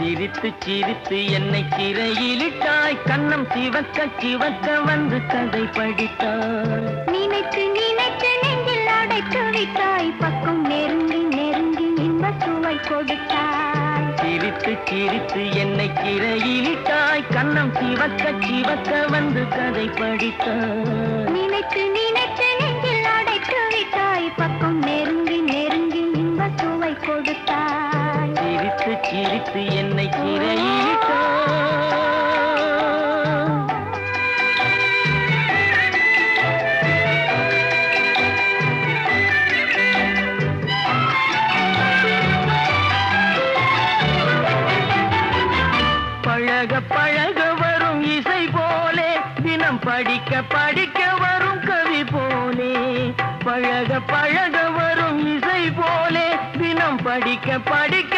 சிரித்து சிரித்து என்னை சிறையிலிட்டாய், கண்ணம் சிவக்க சிவக்க வந்து கதை படித்தாய். நினைத்து நினைத்து நெஞ்சில் அடைத்து விட்டாய், பக்கம் நெருங்கி நெருங்கி இன்ப சுவை கொடுத்தாய். சிரித்து சிரித்து என்னை சிறையிலிட்டாய், கண்ணம் சிவக்க சிவக்க வந்து கதை படித்தாய். நினைத்து நினைத்து நெஞ்சில் அடைத்து விட்டாய், பக்கம் நெருங்கி நெருங்கி இன்ப சுவை கொடுத்தாய். சிரித்து சிரித்து என்னை சிறையிலிட்டாய். பழக பழக வரும் இசை போலே, தினம் படிக்க படிக்க வரும் கவி போலே. பழக பழக வரும் இசை போலே, தினம் படிக்க படிக்க